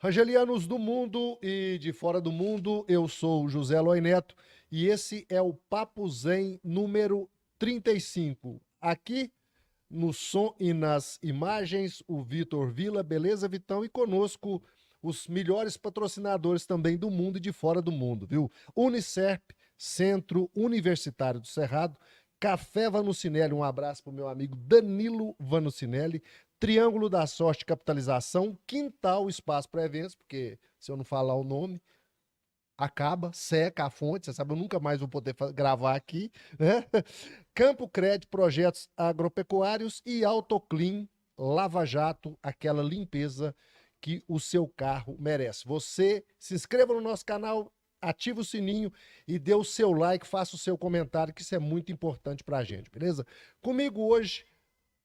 Rangelianos do mundo e de fora do mundo, eu sou o José Loi Neto e esse é o Papo Zen número 35. Aqui no som e nas imagens, o Vitor Vila, beleza, Vitão? E conosco os melhores patrocinadores também do mundo e de fora do mundo, viu? Unicerp, Centro Universitário do Cerrado, Café Vanucinelli, um abraço para o meu amigo Danilo Vanucinelli, Triângulo da Sorte Capitalização, Quintal Espaço para Eventos, porque se eu não falar o nome, acaba, seca a fonte, você sabe, eu nunca mais vou poder gravar aqui, né? Campo Crédito, projetos agropecuários e Autoclean, Lava Jato, aquela limpeza que o seu carro merece. Você se inscreva no nosso canal, ativa o sininho e dê o seu like, faça o seu comentário, que isso é muito importante pra gente, beleza? Comigo hoje,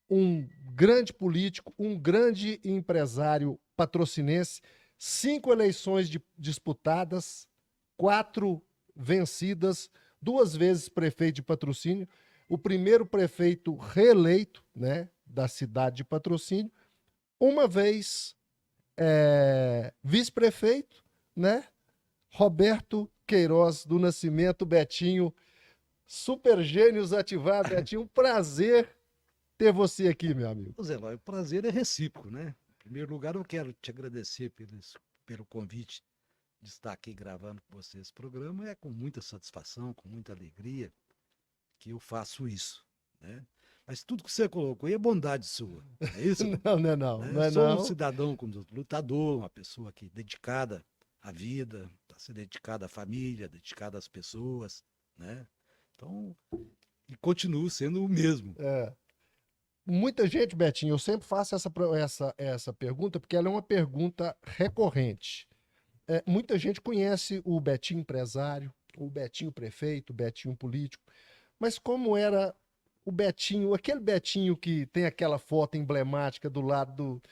um grande político, um grande empresário patrocinense, 5 eleições disputadas, 4 vencidas, 2 vezes prefeito de Patrocínio, o primeiro prefeito reeleito, né, da cidade de Patrocínio, uma vez vice-prefeito, né, Roberto Queiroz do Nascimento, Betinho, super gênios ativar, Betinho, um prazer ter você aqui, meu amigo. Zé Lói, o prazer é recíproco, né? Em primeiro lugar, eu quero te agradecer pelo convite de estar aqui gravando com você esse programa. É com muita satisfação, com muita alegria que eu faço isso, né? Mas tudo que você colocou aí é bondade sua, é isso? Não, não é não, Né? não é Sou um não. cidadão como outro, lutador, uma pessoa que dedicada à vida, está se dedicada à família, dedicada às pessoas, né? Então, e continuo sendo o mesmo. É. Muita gente, Betinho, eu sempre faço essa pergunta porque ela é uma pergunta recorrente. Muita gente conhece o Betinho empresário, o Betinho prefeito, o Betinho político, mas como era o Betinho, aquele Betinho que tem aquela foto emblemática do lado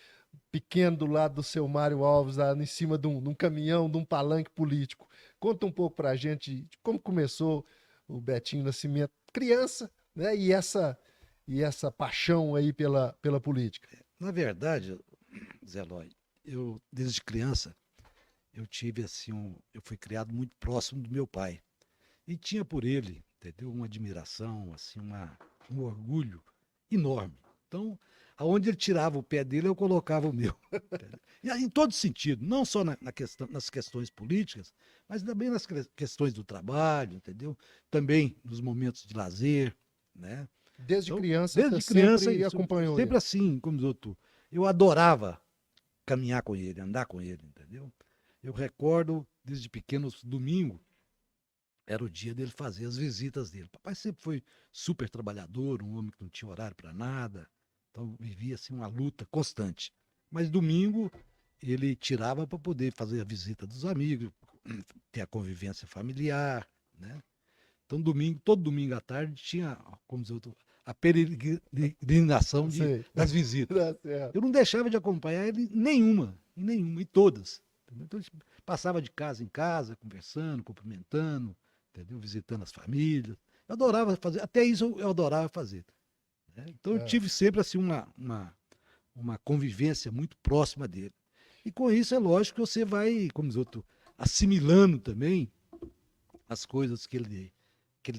pequeno, do lado do seu Mário Alves, lá em cima de um caminhão, de um palanque político. Conta um pouco pra gente de como começou o Betinho Nascimento, criança, né? E essa paixão aí pela política. Na verdade, Zé Lói, eu desde criança eu tive assim eu fui criado muito próximo do meu pai e tinha por ele, entendeu? Uma admiração, assim, um orgulho enorme. Então, aonde ele tirava o pé dele, eu colocava o meu. Entendeu? E aí, em todo sentido, não só nas questões políticas, mas também nas questões do trabalho, entendeu? Também nos momentos de lazer, né? Desde Então, criança você desde criança, sempre isso, acompanhou sempre ele. assim, como diz outro, eu adorava caminhar com ele, andar com ele, entendeu? Eu recordo, desde pequeno, domingo, era o dia dele fazer as visitas dele. Papai sempre foi super trabalhador, um homem que não tinha horário para nada, então vivia assim uma luta constante. Mas domingo ele tirava para poder fazer a visita dos amigos, ter a convivência familiar, né? Então domingo, todo domingo à tarde tinha, como dizer, a peregrinação Sei. das visitas. Tá certo. Eu não deixava de acompanhar ele em nenhuma, em todas. Entendeu? Então, a gente passava de casa em casa, conversando, cumprimentando, entendeu? Visitando as famílias. Eu adorava fazer, até isso eu adorava fazer. Né? Então eu É. tive sempre assim uma convivência muito próxima dele. E com isso é lógico que você vai, como diz outro, assimilando também as coisas que ele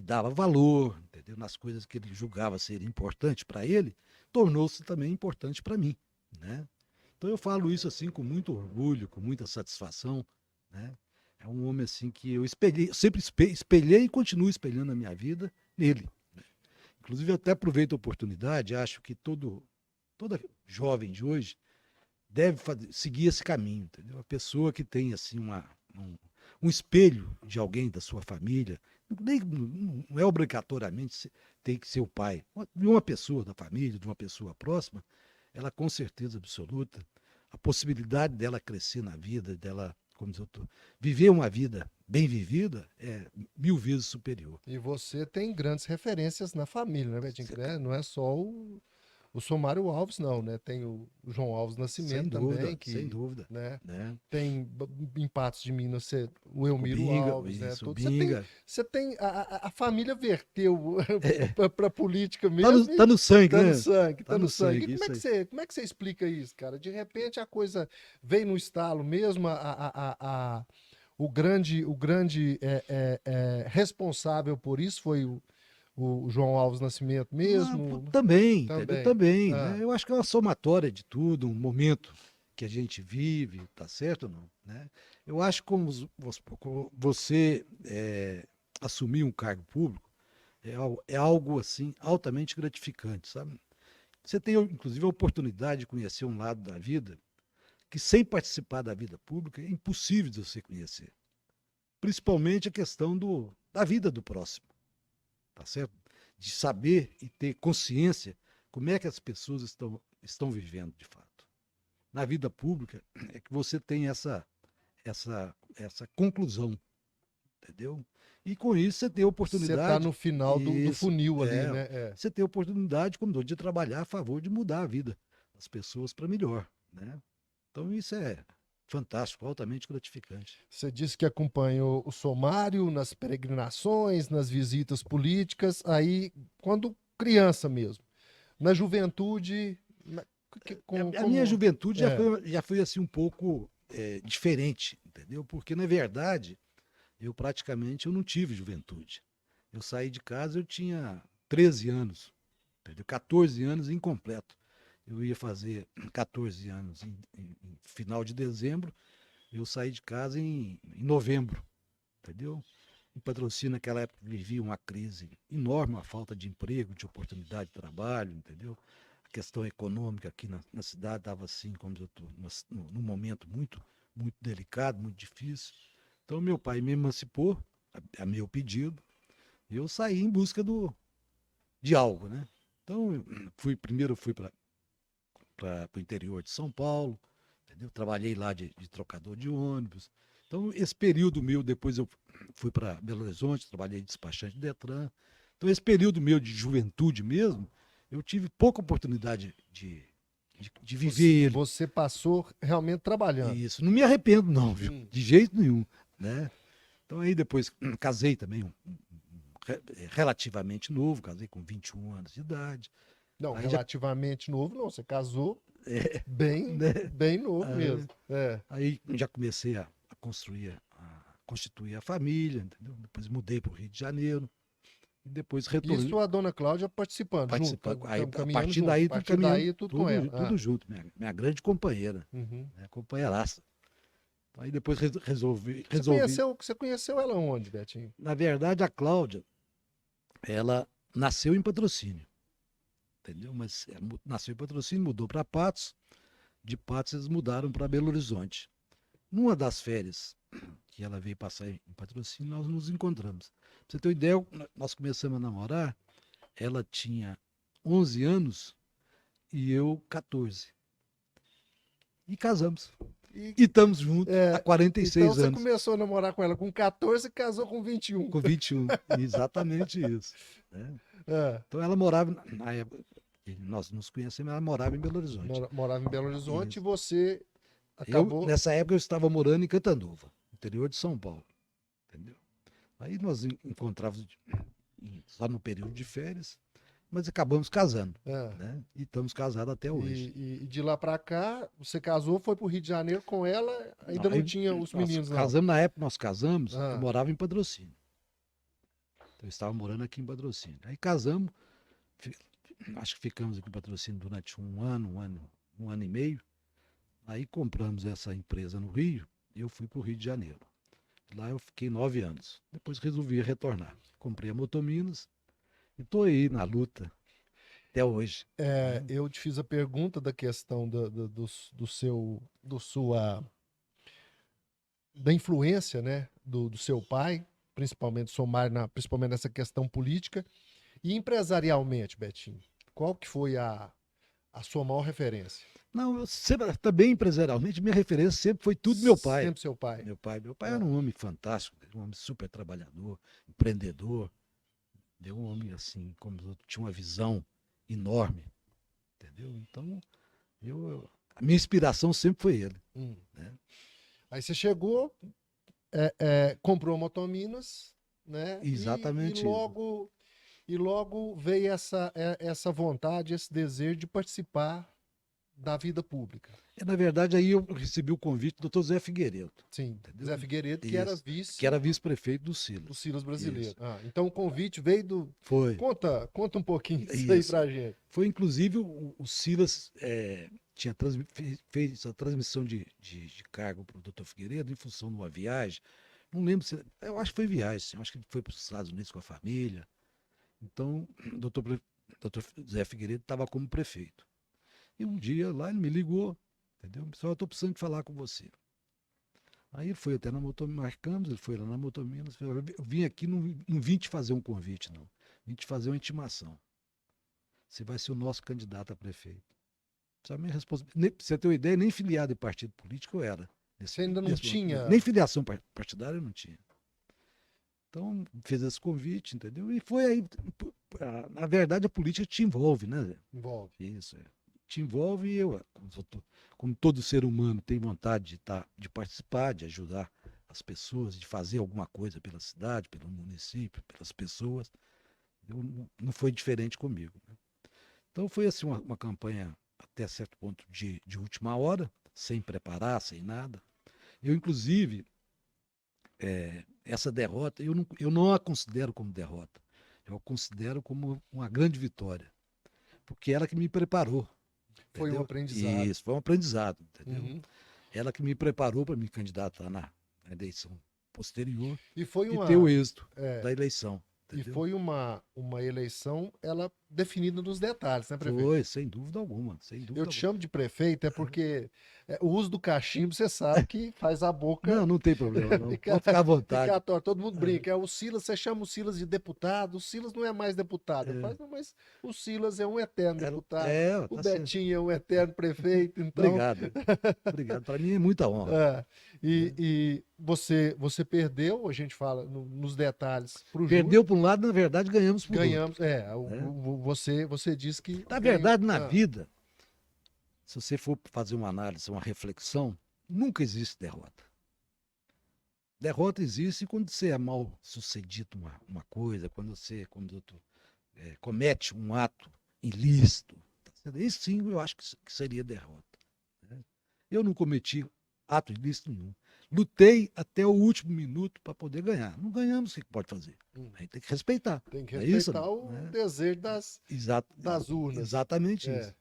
dava valor, entendeu? Nas coisas que ele julgava ser importante para ele, tornou-se também importante para mim, né? Então eu falo isso assim com muito orgulho, com muita satisfação, né? É um homem assim que eu espelhei, sempre espelhei e continuo espelhando a minha vida nele. Né? Inclusive eu até aproveito a oportunidade, acho que toda jovem de hoje deve seguir esse caminho, entendeu? A pessoa que tem assim um espelho de alguém da sua família, não é obrigatoriamente tem que ser o pai, de uma pessoa da família, de uma pessoa próxima, ela com certeza absoluta, a possibilidade dela crescer na vida, dela, como diz eu tô, viver uma vida bem vivida é 1000 vezes superior. E você tem grandes referências na família, né, Betinho? Né? Não é só O Somário Alves não, né? Tem o João Alves Nascimento também, que, sem dúvida, né? né? Tem em Patos de Minas o Elmiro Binga, Alves, né? isso, o Tudo. Binga. Você tem a família verteu para política Tá mesmo tá no sangue, tá no né? sangue, Tá tá no no sangue. E sangue, isso aí. como é que você explica isso, cara? De repente a coisa vem no estalo mesmo, o grande responsável por isso foi o João Alves Nascimento Ah, mesmo? também, entendeu? Também. Também, Ah, né? Eu acho que é uma somatória de tudo, um momento que a gente vive, tá certo ou não, né? Eu acho que como você assumir um cargo público é algo assim altamente gratificante, sabe? Você tem inclusive a oportunidade de conhecer um lado da vida que sem participar da vida pública é impossível de você conhecer. Principalmente a questão da vida do próximo, tá certo? De saber e ter consciência como é que as pessoas estão vivendo de fato. Na vida pública é que você tem essa conclusão, entendeu? E com isso você tem a você tá no oportunidade, final do isso, funil ali, né? É. você tem a oportunidade, como de trabalhar a favor de mudar a vida das pessoas para melhor, né? Então isso é fantástico, altamente gratificante. Você disse que acompanhou o Somário nas peregrinações, nas visitas políticas, aí, quando criança mesmo. Na juventude, A minha como. juventude É, já foi assim um pouco diferente, entendeu? Porque, na verdade, eu não tive juventude. Eu saí de casa, eu tinha 13 anos, entendeu? 14 anos incompleto. Eu ia fazer 14 anos em final de dezembro, eu saí de casa em novembro, entendeu? Em Patrocínio, naquela época, vivia uma crise enorme, uma falta de emprego, de oportunidade de trabalho, entendeu? A questão econômica aqui na cidade estava assim, como eu estou, num momento muito delicado, muito difícil. Então, meu pai me emancipou, a meu pedido, e eu saí em busca de algo, né? Então, primeiro fui para o interior de São Paulo, entendeu? Trabalhei lá de trocador de ônibus. Então, esse período meu, depois eu fui para Belo Horizonte, trabalhei de despachante de Detran. Então, esse período meu de juventude mesmo, eu tive pouca oportunidade de viver ele. você passou realmente trabalhando. E isso, não me arrependo não, viu? Hum. De jeito nenhum, né? Então, aí depois casei também, relativamente novo, casei com 21 anos de idade. Não, Aí já, relativamente novo, não. Você casou né? bem novo mesmo. É. Aí já comecei a construir, a constituir a família, entendeu? Depois mudei para o Rio de Janeiro e depois retornei Isso a dona Cláudia participando, junto, participando. Aí, a caminhando partir junto. A daí, tudo partir caminhando, daí, tudo com ela. tudo junto, minha grande companheira, Uhum. né? Companheiraça. Aí depois Você conheceu ela onde, Betinho? na verdade, a Cláudia, ela nasceu em Patrocínio, entendeu? Mas ela nasceu em Patrocínio, mudou para Patos, de Patos eles mudaram para Belo Horizonte. Numa das férias que ela veio passar em Patrocínio, nós nos encontramos. Pra você ter uma ideia, nós começamos a namorar, ela tinha 11 anos e eu 14. E casamos. E, E estamos juntos há então 46 você anos, começou a namorar com ela com 14 e casou com 21. com 21. Exatamente isso, né? É, Então ela morava, na época que nós nos conhecemos, ela morava em Belo Horizonte. morava em Belo Horizonte e Isso. você acabou. Nessa época, eu estava morando em Catanduva, interior de São Paulo, entendeu? Aí nós encontrávamos só no período de férias, mas acabamos casando, É. né? E estamos casados até hoje. E de lá pra cá, você casou, foi pro Rio de Janeiro com ela, ainda não Aí, tinha os nós meninos, não. casamos, na época nós casamos, eu Ah, morava em Patrocínio. Então eu estava morando aqui em Patrocínio. Aí casamos, fi- acho que ficamos aqui em Patrocínio durante um ano e meio. Aí compramos essa empresa no Rio e eu fui para o Rio de Janeiro. Lá eu fiquei 9 anos. Depois resolvi retornar. Comprei a Motominas e estou aí na luta até hoje, né? eu te fiz a pergunta da questão da influência, né, do seu pai, principalmente principalmente nessa questão política, e empresarialmente, Betinho, qual que foi a sua maior referência? Não, eu sempre, também empresarialmente, minha referência sempre foi tudo meu pai. Sempre seu pai. Meu pai era Ah, um homem fantástico, um homem super trabalhador, empreendedor, um homem assim, como tinha uma visão enorme, entendeu? Então, a minha inspiração sempre foi ele. Hum. Né? Aí você chegou, comprou a Motominas, né? Exatamente isso. E logo veio essa vontade, esse desejo de participar da vida pública. Na verdade, aí eu recebi o convite do doutor Zé Figueiredo. Sim, Entendeu? Zé Figueiredo, Isso. Que era vice-prefeito do Silas. do Silas brasileiro. Isso. Então o convite veio do... Foi. Conta um pouquinho disso aí Isso. pra gente. Foi, inclusive, o Silas fez a transmissão de cargo para o doutor Figueiredo em função de uma viagem. Não lembro se... Eu acho que foi viagem, sim. Eu acho que ele foi para os Estados Unidos com a família. Então, o doutor Zé Figueiredo estava como prefeito. E um dia lá ele me ligou, entendeu? Pessoal, eu estou precisando de falar com você. Aí ele foi até na Motominas, marcamos, ele foi lá na Motominas, falou, eu vim aqui, não vim te fazer um convite, não. Vim te fazer uma intimação. Você vai ser o nosso candidato a prefeito. Pra você ter uma ideia, nem filiado em partido político eu era. Você ainda não tinha... Nem filiação partidária eu não tinha. Então, fez esse convite, entendeu? E foi aí. Na verdade, a política te envolve, né, Zé? Envolve. Isso, te envolve e eu, como todo ser humano, tem vontade de participar, de ajudar as pessoas, de fazer alguma coisa pela cidade, pelo município, pelas pessoas. Não foi diferente comigo. Né? Então, foi assim uma campanha até certo ponto de última hora, sem preparar, sem nada. Eu, inclusive, essa derrota, eu não a considero como derrota. Eu a considero como uma grande vitória. Porque ela que me preparou. Foi entendeu? um aprendizado. Isso, foi um aprendizado, entendeu? Uhum. Ela que me preparou para me candidatar na eleição posterior E foi uma... ter o êxito da eleição. E Entendeu? foi uma eleição, ela definida nos detalhes, né, prefeito? Foi, sem dúvida alguma. Sem dúvida Eu te chamo de prefeito porque o uso do cachimbo, você sabe que faz a boca... Não tem problema, não. Pode ficar à vontade. Fica torta. Todo mundo brinca. O Silas, você chama o Silas de deputado, o Silas não é mais deputado. Eu falo, não, mas o Silas é um eterno deputado. Tá O certo. Betinho é um eterno prefeito. Então... Obrigado. Obrigado. Para mim é muita honra. E você perdeu, a gente fala nos detalhes, pro Perdeu por um lado, na verdade, ganhamos por ganhamos. outro. Você disse que... Na verdade, na vida, se você for fazer uma análise, uma reflexão, nunca existe derrota. Derrota existe quando você é mal sucedido uma coisa, quando tu comete um ato ilícito. Isso sim, eu acho que seria derrota. Né? Eu não cometi ato ilícito nenhum. Lutei até o último minuto para poder ganhar. Não ganhamos, o que pode fazer? A gente tem que respeitar. Tem que respeitar o desejo das urnas. Exatamente isso.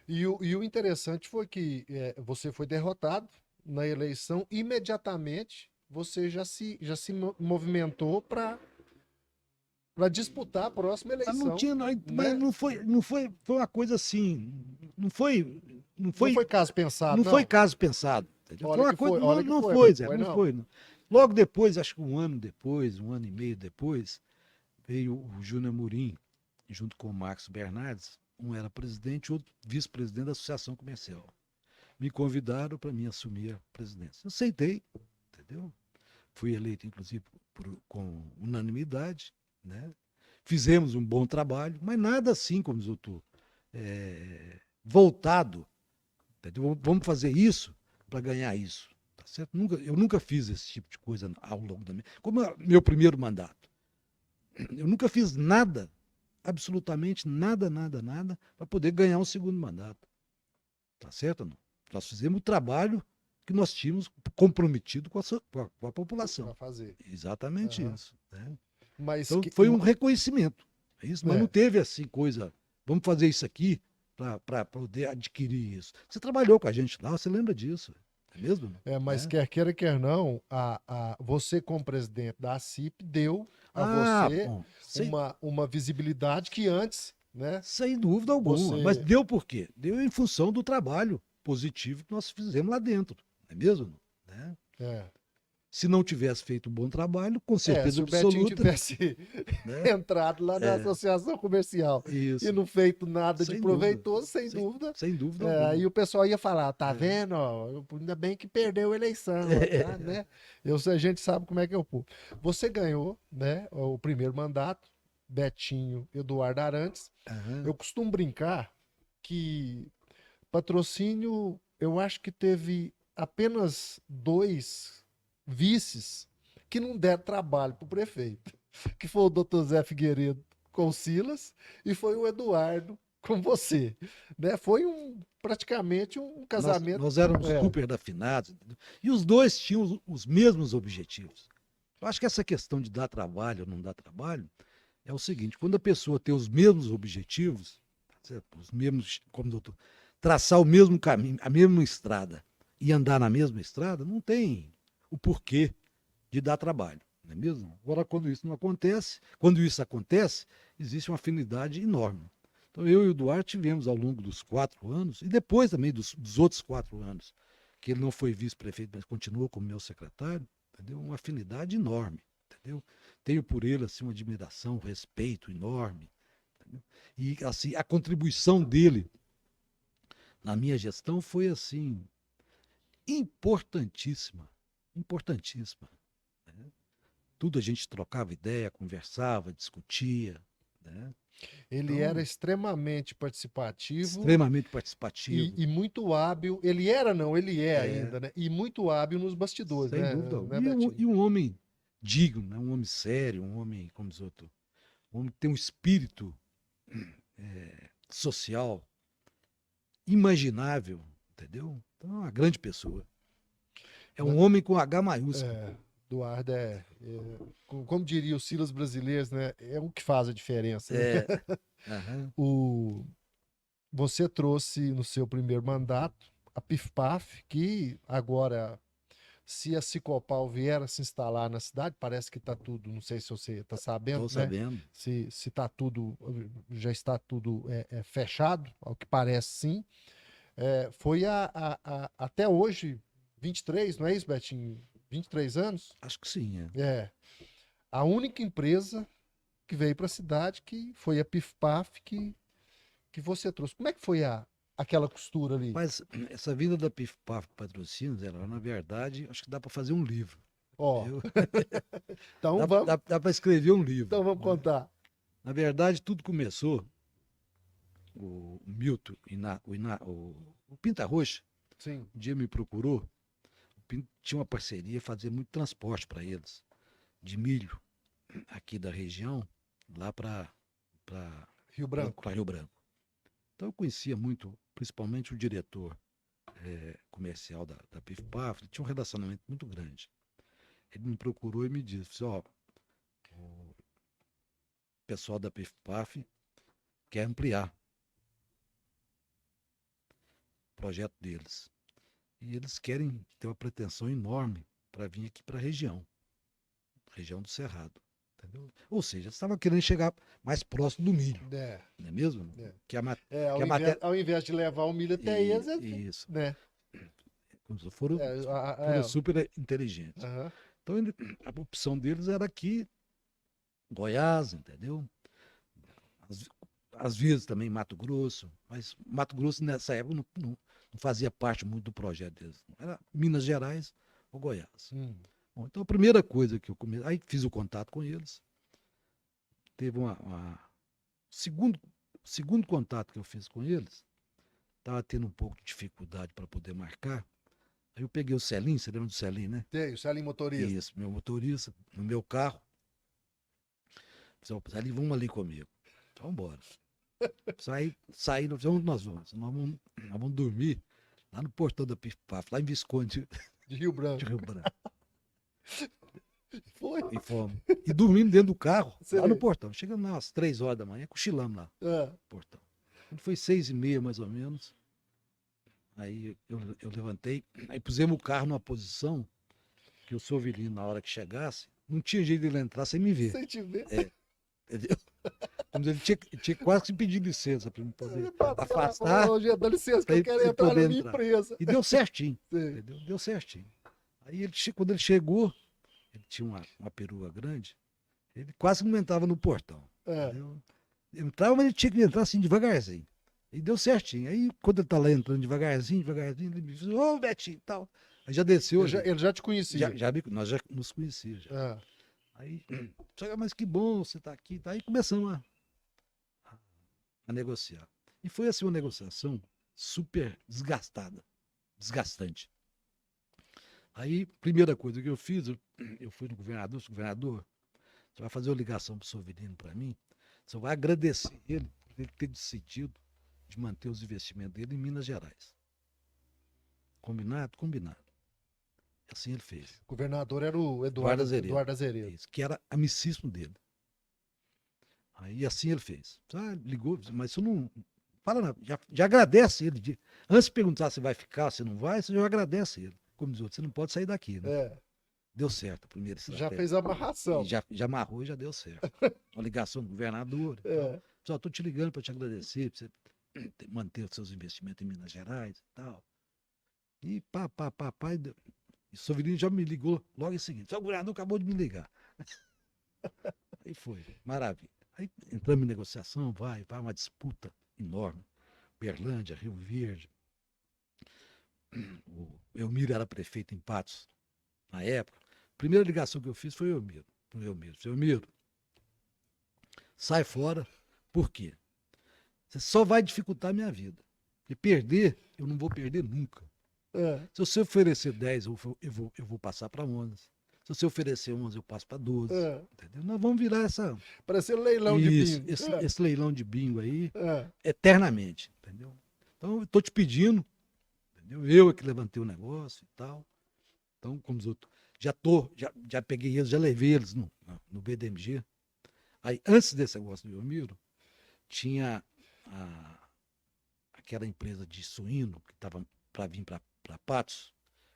E o interessante foi que você foi derrotado na eleição, imediatamente você já se movimentou para disputar a próxima eleição. Mas não foi uma coisa assim. Não foi caso pensado. Não foi caso pensado. Foi uma coisa. Não foi, Zé. Não foi. Não. Logo depois, acho que um ano e meio depois, veio o Júnior Amorim, junto com o Marcos Bernardes. Um era presidente, outro vice-presidente da Associação Comercial. Me convidaram para mim assumir a presidência. Eu aceitei, entendeu? Fui eleito, inclusive, com unanimidade, né? Fizemos um bom trabalho, mas nada assim como eu estou voltado. Entendeu? Vamos fazer isso para ganhar isso. Tá certo? Eu nunca fiz esse tipo de coisa ao longo da minha... Como meu primeiro mandato. Eu nunca fiz nada, absolutamente nada, para poder ganhar um segundo mandato. Tá certo ou não? Nós fizemos o trabalho que nós tínhamos comprometido com a população. Para fazer. Exatamente isso. Né? Então, foi um reconhecimento. Isso, mas não teve assim coisa, vamos fazer isso aqui para poder adquirir isso. Você trabalhou com a gente lá, você lembra disso. É mesmo? Mas quer queira, quer não, você como presidente da ACIP deu a você uma visibilidade que antes, né? Sem dúvida alguma. Mas deu por quê? Deu em função do trabalho positivo que nós fizemos lá dentro. Não é mesmo? Né? Se não tivesse feito um bom trabalho, com certeza absoluta... Se o Betinho tivesse entrado lá na associação comercial e não feito nada de proveitoso, sem dúvida. Sem dúvida alguma. Aí o pessoal ia falar, tá vendo? Ainda bem que perdeu a eleição. Tá, né? A gente sabe como é que é o povo. Você ganhou, né, o primeiro mandato, Betinho, Eduardo Arantes. Eu costumo brincar que Patrocínio, eu acho que teve apenas 2 vices que não deram trabalho para o prefeito, que foi o Dr. Zé Figueiredo com o Silas e foi o Eduardo com você, né? Foi praticamente um Nós, casamento. nós éramos É, super afinados, entendeu? E os dois tinham os mesmos objetivos. Eu acho que essa questão de dar trabalho ou não dar trabalho é o seguinte: quando a pessoa tem os mesmos objetivos, certo? Os mesmos, como doutor, traçar o mesmo caminho, a mesma estrada e andar na mesma estrada, não tem o porquê de dar trabalho, não é mesmo? Agora, quando isso não acontece, quando isso acontece, existe uma afinidade enorme. Então, eu e o Duarte tivemos ao longo dos 4 anos, e depois também dos outros 4 anos, que ele não foi vice-prefeito, mas continuou como meu secretário, entendeu? Uma afinidade enorme, entendeu? Tenho por ele assim, uma admiração, um respeito enorme. Entendeu? E assim, a contribuição dele na minha gestão foi assim, importantíssima, importantíssima. Né? Tudo a gente trocava ideia, conversava, discutia, né? ele era Então, extremamente participativo extremamente participativo. e muito hábil. Ele era, não, ele é É, ainda, né? E muito hábil nos bastidores, sem né, dúvida alguma. né, E um, Betinho? e um homem digno, né? Um homem sério, um homem, como diz outro, um homem que tem um espírito social imaginável, entendeu? Então, é uma grande pessoa. É um homem com H maiúsculo. É, Eduardo como diria os Silas brasileiros, né? É o que faz a diferença, né? É, aham, O, você trouxe no seu primeiro mandato a PIF-PAF, que agora, se a Sicopal vier a se instalar na cidade, parece que está tudo, não sei se você está sabendo, estou né? sabendo. Se está tudo, já está tudo fechado, ao que parece sim. Foi até hoje, 23, não é isso, Betinho? 23 anos? Acho que sim. É. É. A única empresa que veio para a cidade que foi a PIF-PAF que você trouxe. Como é que foi aquela costura ali? Mas essa vinda da PIF PAF Patrocínios, ela, na verdade, acho que dá para fazer um livro. Ó, Entendeu? então Dá, vamos, dá para escrever um livro. então vamos Né? contar. Na verdade, tudo começou. O Milton, o Pinta Roxa, Sim. um dia me procurou. O Pinto tinha uma parceria, fazia muito transporte para eles, de milho, aqui da região, lá para Rio Branco. Rio Branco. Então eu conhecia muito, principalmente o diretor comercial da PIF-PAF, ele tinha um relacionamento muito grande. Ele me procurou e me disse, ó, o pessoal da PIF-PAF quer ampliar o projeto deles. E eles querem ter uma pretensão enorme para vir aqui para a região do Cerrado. Entendeu? Ou seja, estava querendo chegar mais próximo do milho, É, não é mesmo? é. Que a, Ao que a invés, matéria. ao invés de levar o milho até eles, Isso. né? Foram, É, foram super inteligentes. aham. Então, a opção deles era aqui, Goiás, entendeu? Às, às vezes também Mato Grosso, mas Mato Grosso nessa época não fazia parte muito do projeto deles. Era Minas Gerais ou Goiás. Hum. Bom, então a primeira coisa que eu comecei, aí fiz o contato com eles, teve segundo contato que eu fiz com eles, estava tendo um pouco de dificuldade para poder marcar. Aí eu peguei o Celinho, você lembra do Celinho, né? Tem, o Celinho motorista. Isso, meu motorista, no meu carro. Falei, Celinho, vamos ali comigo. Então, vamos embora. Saí, nós vamos dormir lá no portão da PIF-PAF, lá em Visconde, De Rio de Branco. Rio Branco. Foi? E fomos. E dormimos dentro do carro, lá no Sei. portão. Chegamos lá às 3 horas da manhã, cochilamos lá Ah, no portão. Quando foi 6h30, mais ou menos, aí eu levantei, aí pusemos o carro numa posição que o Sovilino, na hora que chegasse, não tinha jeito de ele entrar sem me ver. sem te ver. Entendeu? Como ele tinha quase que pedir licença para me poder Ele bateu lá, afastar falou, "Ô, Gê, dá licença que para eu ele quero entrar na poder minha entrar. empresa. E deu certinho. Sei. Entendeu? Deu certinho. Aí quando ele chegou, ele tinha uma perua grande, ele quase não entrava no portão. É. Entendeu? Entrava, mas ele tinha que entrar assim devagarzinho. E deu certinho. Aí quando ele tá lá entrando devagarzinho, ele me disse, ô Betinho e tal. Aí já desceu. Ele já te conhecia. Nós já nos conhecíamos. Já. Ah, Aí, mas que bom você tá aqui. Aí começamos a negociar. E foi assim uma negociação super desgastante. Aí, primeira coisa que eu fiz, eu fui no governador, governador, você vai fazer uma ligação para o Sovirino para mim, você vai agradecer ele por ele ter decidido de manter os investimentos dele em Minas Gerais. Combinado? Combinado. Assim ele fez. O governador era o Eduardo Eduardo Azeredo. Isso, que era amicíssimo dele. Aí assim ele fez. Ligou, mas isso não. Fala nada, já agradece ele. Antes de perguntar se vai ficar, se não vai, você já agradece ele. Como diz outro, você não pode sair daqui, né? É, Deu certo a primeira já estratégia. fez a amarração. E já amarrou e já deu certo. Uma ligação do governador. É. Só estou te ligando para te agradecer, para você manter os seus investimentos em Minas Gerais e tal. E pá. E o Sovirino já me ligou logo em seguida. O governador acabou de me ligar. Aí foi, maravilha. Aí entramos em negociação, vai, uma disputa enorme. Berlândia, Rio Verde. O Elmiro era prefeito em Patos na época. A primeira ligação que eu fiz foi o Elmiro. Seu Elmiro, sai fora. Por quê? Você só vai dificultar a minha vida. E perder, eu não vou perder nunca. É. Se você oferecer 10, eu vou passar para 11. Se você oferecer 11, eu passo para 12. É. Entendeu? Nós vamos virar essa. Parecia leilão de bingo. Esse leilão de bingo aí, É. eternamente. Entendeu? Então, eu estou te pedindo. Entendeu? Eu é que levantei o negócio e tal. Então, como os outros. Já peguei eles, já levei eles no BDMG. Aí, antes desse negócio do Elmiro, tinha aquela empresa de suíno que estava para vir para Patos,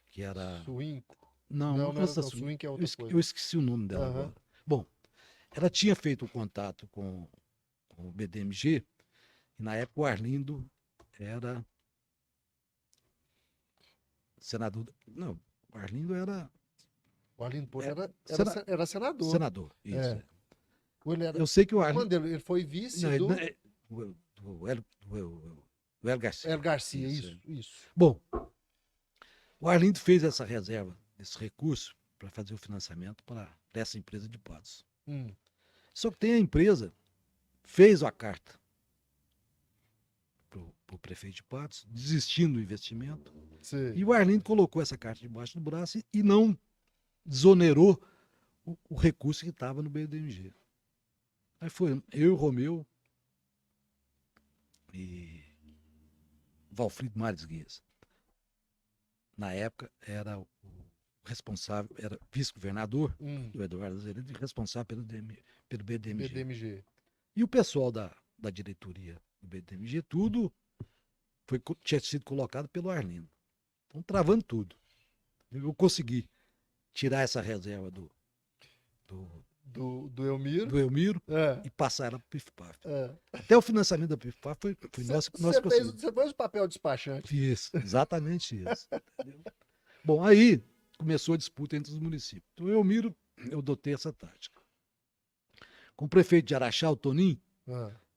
que era. Suinco. Não, Não, essa não, Suinco é outra coisa. eu esqueci o nome dela Aham. agora. Bom, ela tinha feito o contato com o BDMG, e na época o Arlindo era senador. Não, o Arlindo era O Arlindo Porto Sena- era senador. senador. Isso. É. Ou ele era... Eu sei que o Arlindo. Quando ele foi vice Não, do do Hélio Garcia. El Garcia, Isso, isso. Bom, o Arlindo fez essa reserva, esse recurso, para fazer o financiamento para essa empresa de Patos. Só que tem a empresa, fez a carta para o prefeito de Patos, desistindo do investimento, Sim. e o Arlindo colocou essa carta debaixo do braço e não desonerou o recurso que estava no BDMG. Aí foi eu e o Romeu e Valfrido Mares Guias. Na época era o responsável, era vice-governador do Eduardo Azeredo e responsável pelo BDMG. BDMG. E o pessoal da diretoria do BDMG, tudo tinha sido colocado pelo Arlindo. Então, travando tudo. Eu consegui tirar essa reserva do Elmiro. E passar ela para o PIF-PAF. É. Até o financiamento da PIF-PAF foi nós conseguimos. Você fez o papel despachante. Isso, exatamente isso. Entendeu? Bom, aí começou a disputa entre os municípios. Então, eu adotei essa tática. Com o prefeito de Araxá, o Toninho,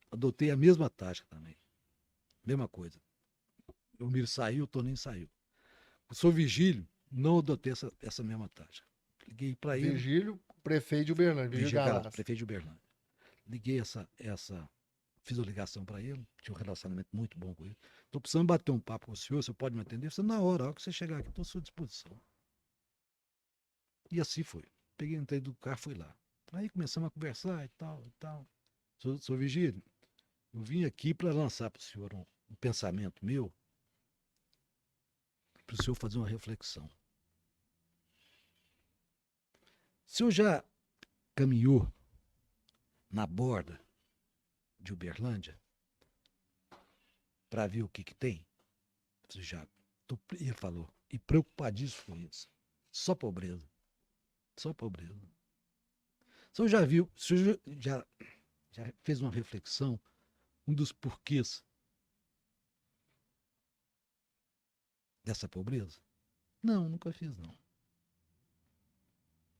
adotei a mesma tática também. Mesma coisa. O Elmiro saiu, o Toninho saiu. O senhor Vigílio, não adotei essa mesma tática. Liguei para ele. Vigílio, prefeito de Uberlândia. Vigílio Galassi, prefeito de Uberlândia. Liguei fiz a ligação para ele, tinha um relacionamento muito bom com ele. Estou precisando bater um papo com o senhor, você pode me atender? Você, na hora que você chegar aqui, estou à sua disposição. E assim foi. Entrei do carro, fui lá. Aí começamos a conversar e tal, e tal. Senhor Vigílio, eu vim aqui para lançar para o senhor um pensamento meu, para o senhor fazer uma reflexão. O senhor já caminhou na borda de Uberlândia para ver o que tem? Ele falou, e preocupadíssimo com isso. Só pobreza. Só pobreza. O senhor já viu, o senhor já fez uma reflexão, um dos porquês dessa pobreza? Não, nunca fiz, não.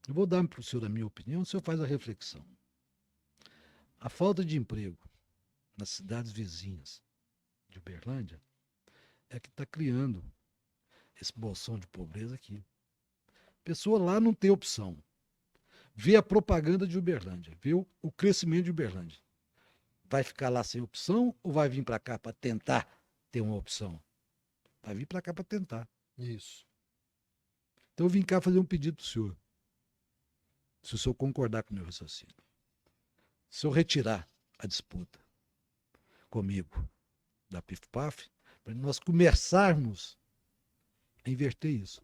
Eu vou dar para o senhor a minha opinião, o senhor faz a reflexão. A falta de emprego nas cidades vizinhas de Uberlândia é que está criando esse bolsão de pobreza aqui. A pessoa lá não tem opção. Vê a propaganda de Uberlândia, vê o crescimento de Uberlândia. vai ficar lá sem opção ou vai vir para cá para tentar ter uma opção? Vai vir para cá para tentar. Isso. Então eu vim cá fazer um pedido para o senhor. Se o senhor concordar com o meu raciocínio. Se eu retirar a disputa comigo da PIF-PAF, para nós começarmos a inverter isso.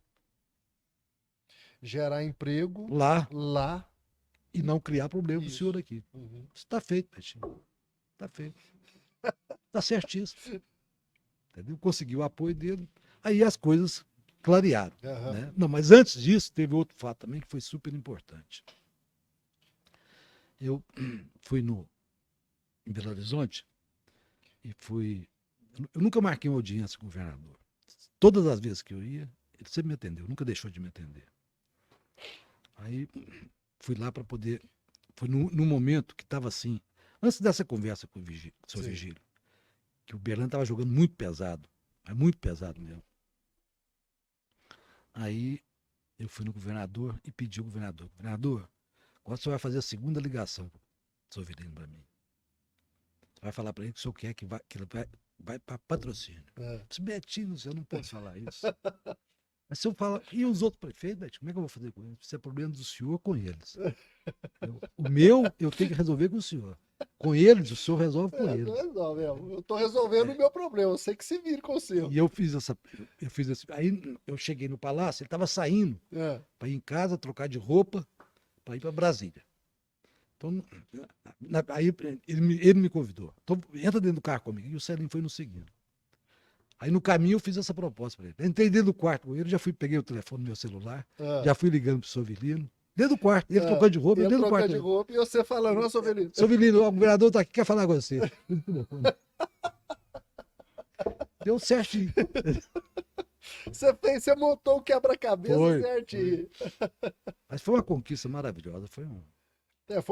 Gerar emprego Lá lá. e não criar problema para o Isso. senhor aqui. Uhum. Isso está feito, Betinho. Está feito. Está certíssimo. Entendeu? Conseguiu o apoio dele. Aí as coisas clarearam. Aham. Né? Não, mas antes disso, teve outro fato também que foi super importante. Eu fui em Belo Horizonte e fui. Eu nunca marquei uma audiência com o governador. Todas as vezes que eu ia, ele sempre me atendeu, nunca deixou de me atender. Aí fui lá para poder. Foi num momento que estava assim, antes dessa conversa com o seu Sim. Vigílio, que o Berlândia estava jogando muito pesado, mas muito pesado mesmo. Aí eu fui no governador e pedi ao governador: governador, agora você vai fazer a segunda ligação do seu Vilino para mim. Você vai falar para ele que o senhor quer que ele vai para patrocínio. É. Eu disse, Betinho, eu não posso falar isso. Mas se eu falar, e os outros prefeitos, Betinho, como é que eu vou fazer com eles? Isso é problema do senhor com eles. O meu, eu tenho que resolver com o senhor. Com eles, o senhor resolve com Não eles. resolve, eu tô resolvendo o meu problema, eu sei que se vire com o seu. E eu fiz esse. Aí eu cheguei no palácio, ele estava saindo É. para ir em casa, trocar de roupa, para ir para Brasília. Então, aí ele me convidou. Então, entra dentro do carro comigo. E o Celinho foi nos seguindo. Aí no caminho eu fiz essa proposta para ele. Entrei dentro do quarto com ele, peguei o telefone do meu celular, já fui ligando pro seu Vilino. Dentro do quarto, ele trocando de roupa, Ele dentro do quarto. trocando de roupa e você falando, ó, seu Velino. Seu Vilino, o governador tá aqui, quer falar com você. Deu certinho. Você montou o quebra-cabeça Foi, certinho. Mas foi uma conquista maravilhosa. Foi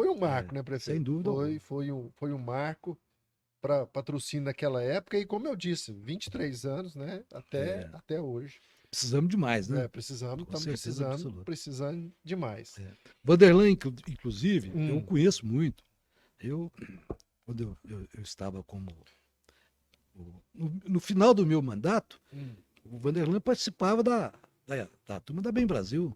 um marco, né, prefeito? Sem dúvida alguma. Foi um marco para patrocínio naquela época e, como eu disse, 23 anos, né? Até hoje. Precisamos demais, né? Precisamos, Com estamos certeza absoluta. precisando demais. Vanderlan, inclusive, eu Hum. conheço muito. Quando eu estava como. No final do meu mandato, o Vanderlan participava da turma da Bem Brasil.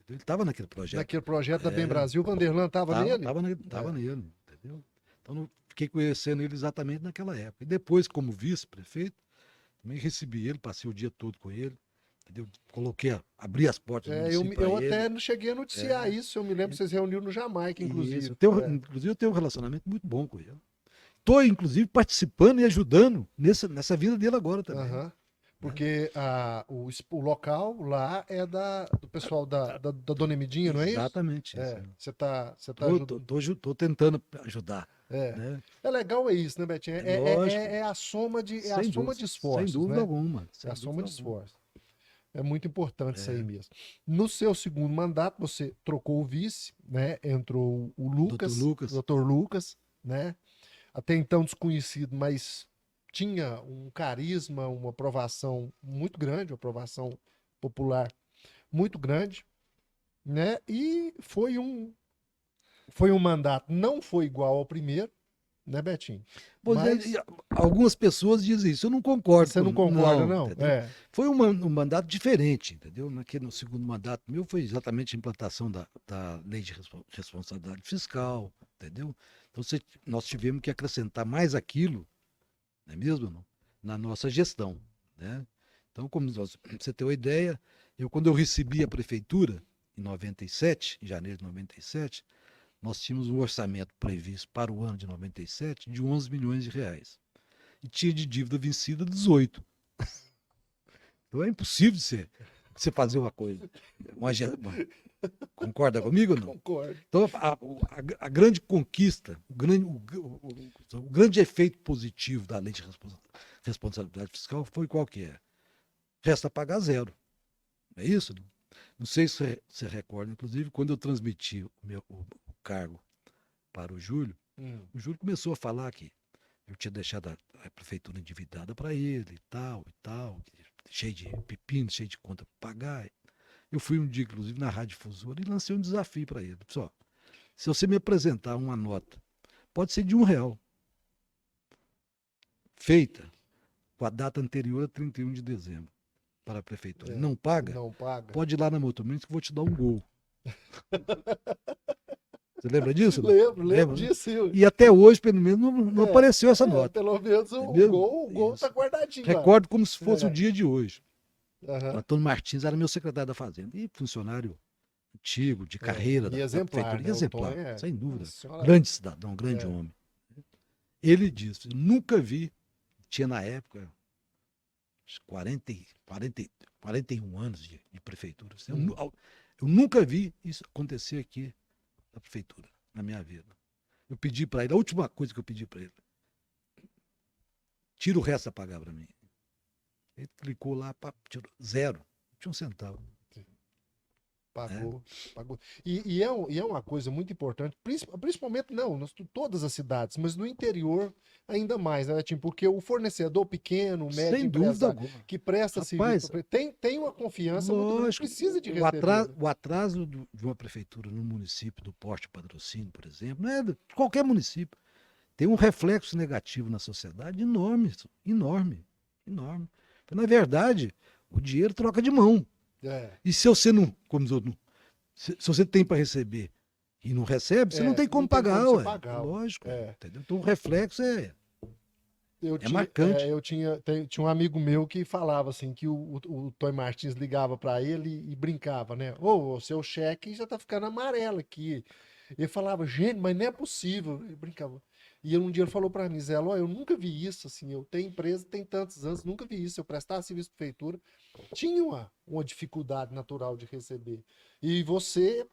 Ele estava naquele projeto. Naquele projeto da Bem Brasil, o Vanderlan estava nele? Estava nele, entendeu? Então, eu fiquei conhecendo ele exatamente naquela época. E depois, como vice-prefeito, também recebi ele, passei o dia todo com ele. Entendeu? Abri as portas do município pra eu ele. até não cheguei a noticiar isso. Eu me lembro que vocês reuniram no Jamaica, inclusive. Isso. Inclusive, eu tenho um relacionamento muito bom com ele. Estou, inclusive, participando e ajudando nessa vida dele agora também. Aham. Porque o local lá é do pessoal da Dona Emidinha, não é isso? Exatamente. Você tá ajudando. Estou tentando ajudar. Né? É legal isso, né, Betinho? É a soma de esforços. Sem dúvida né? alguma. É a soma de esforços. É muito importante isso aí mesmo. No seu segundo mandato, você trocou o vice, né? Entrou o Lucas, Dr. Lucas, né? Até então desconhecido, mas tinha um carisma, uma aprovação muito grande, uma aprovação popular muito grande, né? E foi um mandato, não foi igual ao primeiro, né, Betinho? Mas algumas pessoas dizem isso, eu não concordo. Você não concorda, não? Foi um mandato diferente, entendeu? No segundo mandato meu foi exatamente a implantação da lei de responsabilidade fiscal, entendeu? Então nós tivemos que acrescentar mais aquilo, não é mesmo? Não? Na nossa gestão, né? Então, pra você ter uma ideia, quando eu recebi a prefeitura, em 97, em janeiro de 97, nós tínhamos um orçamento previsto para o ano de 97 de 11 milhões de reais. E tinha de dívida vencida 18. Então é impossível você fazer uma coisa. Concorda comigo ou não? Concordo. Então a grande conquista, o grande efeito positivo da lei de responsabilidade fiscal foi qual que é? Resta pagar zero. É isso? Não sei se você recorda, inclusive, quando eu transmiti o cargo para o Júlio começou a falar que eu tinha deixado a prefeitura endividada para ele e tal, cheio de pepino, cheio de conta para pagar. Eu fui um dia, inclusive, na Rádio Difusora e lancei um desafio para ele. Pessoal, se você me apresentar uma nota, pode ser de R$1, feita com a data anterior a 31 de dezembro para a prefeitura. Não paga? Não paga. Pode ir lá na Motomendes que eu vou te dar um gol. Você lembra disso? Lembro né? disso. E até hoje, pelo menos, não apareceu essa nota. Pelo menos o gol tá guardadinho. Recordo como se fosse o dia de hoje. Antônio Martins era meu secretário da Fazenda e funcionário antigo, de carreira e exemplar, prefeitura. Exemplar, sem dúvida. Senhora... Grande cidadão, grande homem. Ele disse, nunca vi, tinha na época 41 anos de prefeitura. Eu nunca vi isso acontecer aqui na prefeitura, na minha vida. Eu pedi para ele, a última coisa que eu pedi para ele, tira o resto a pagar para mim. Ele clicou lá, tirou 0, não tinha um centavo. Pagou. E é uma coisa muito importante, principalmente todas as cidades, mas no interior ainda mais, né, Tim? Porque o fornecedor pequeno, o médio empresário, que presta serviço, tem uma confiança muito grande, precisa de receber. O atraso de uma prefeitura no município do Porto de Patrocínio, por exemplo, não é de qualquer município, tem um reflexo negativo na sociedade enorme. Na verdade, o dinheiro troca de mão. E se você não, se você tem para receber e não recebe, você não tem como pagar, lógico. Entendeu? Então o reflexo é marcante. Eu tinha um amigo meu que falava assim, que o Tony Martins ligava para ele e brincava, né? O seu cheque já tá ficando amarelo aqui. Ele falava, gente, mas não é possível. Ele brincava. E um dia ele falou para mim, Zé, eu nunca vi isso, assim, eu tenho empresa, tem tantos anos, nunca vi isso, eu prestava serviço de prefeitura, tinha uma dificuldade natural de receber. E você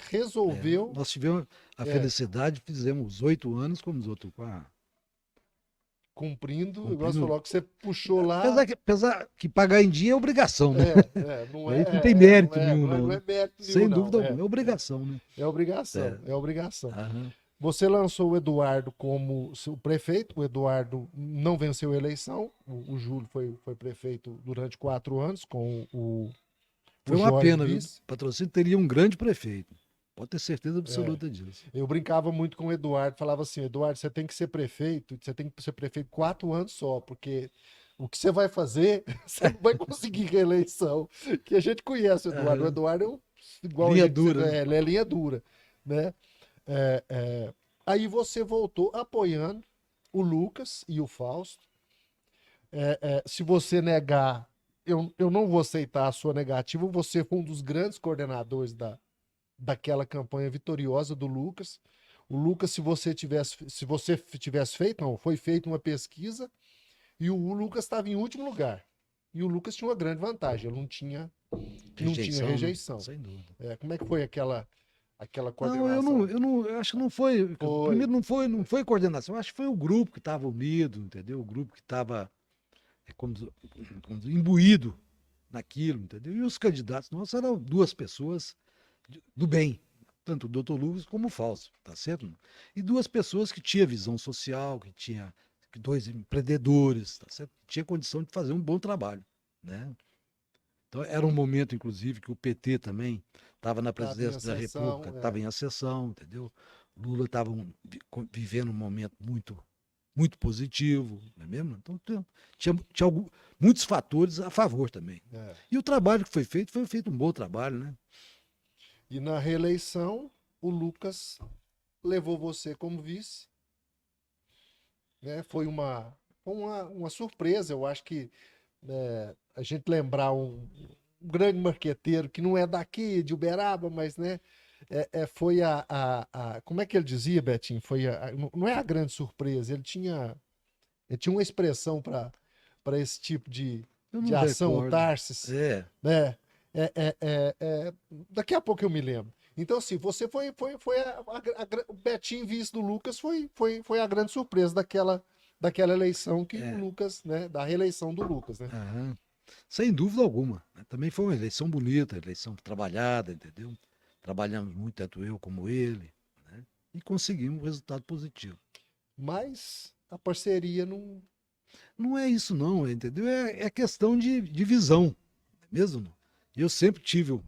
resolveu... Nós tivemos a felicidade, fizemos 8 anos, como os outros, cumprindo, igual você falou, que você puxou lá... Apesar que pagar em dia é obrigação, né? Não tem mérito nenhum, não é mérito nenhum, sem dúvida alguma, é obrigação, né? É obrigação. Você lançou o Eduardo como seu prefeito, o Eduardo não venceu a eleição, o Júlio foi prefeito durante 4 anos com o Foi uma pena, viu? Patrocínio teria um grande prefeito, pode ter certeza absoluta disso. Eu brincava muito com o Eduardo, falava assim, Eduardo, você tem que ser prefeito 4 anos só, porque o que você vai fazer, você não vai conseguir reeleição, que a gente conhece o Eduardo, o Eduardo é igual linha dura. Ele é linha dura, né? Aí você voltou apoiando o Lucas e o Fausto. Se você negar, eu não vou aceitar a sua negativa. Você foi um dos grandes coordenadores daquela campanha vitoriosa do Lucas. O Lucas, se você tivesse feito, não, foi feita uma pesquisa e o Lucas estava em último lugar. E o Lucas tinha uma grande vantagem, ele não tinha rejeição. Sem dúvida. Como é que foi aquela coordenação? Eu acho que não foi. Primeiro, não foi coordenação. Eu acho que foi o grupo que estava unido, entendeu? O grupo que estava imbuído naquilo, entendeu? E os candidatos nossos eram 2 pessoas do bem, tanto o doutor Lucas como o Fausto, tá certo? E 2 pessoas que tinham visão social, que tinha 2 empreendedores, tá certo? Que tinha condição de fazer um bom trabalho, né? Então, era um momento, inclusive, que o PT também estava na presidência da República, estava em ascensão, entendeu? Lula estava vivendo um momento muito, muito positivo, não é mesmo? Então, tinha muitos fatores a favor também. E o trabalho que foi feito um bom trabalho, né? E na reeleição, o Lucas levou você como vice, né? Foi uma surpresa, eu acho que a gente lembrar um grande marqueteiro que não é daqui, de Uberaba, mas, né, foi como é que ele dizia, Betinho? Não é a grande surpresa, ele tinha uma expressão para esse tipo de ação, o Tarsis, né? Daqui a pouco eu me lembro. Então, assim, você foi o Betinho vice do Lucas foi a grande surpresa daquela eleição que o Lucas, né, da reeleição do Lucas, né? Sem dúvida alguma. Também foi uma eleição bonita, eleição trabalhada, entendeu? Trabalhamos muito, tanto eu como ele, né? E conseguimos um resultado positivo. Mas a parceria não... Não é isso não, entendeu? É questão de visão, mesmo. Eu sempre tive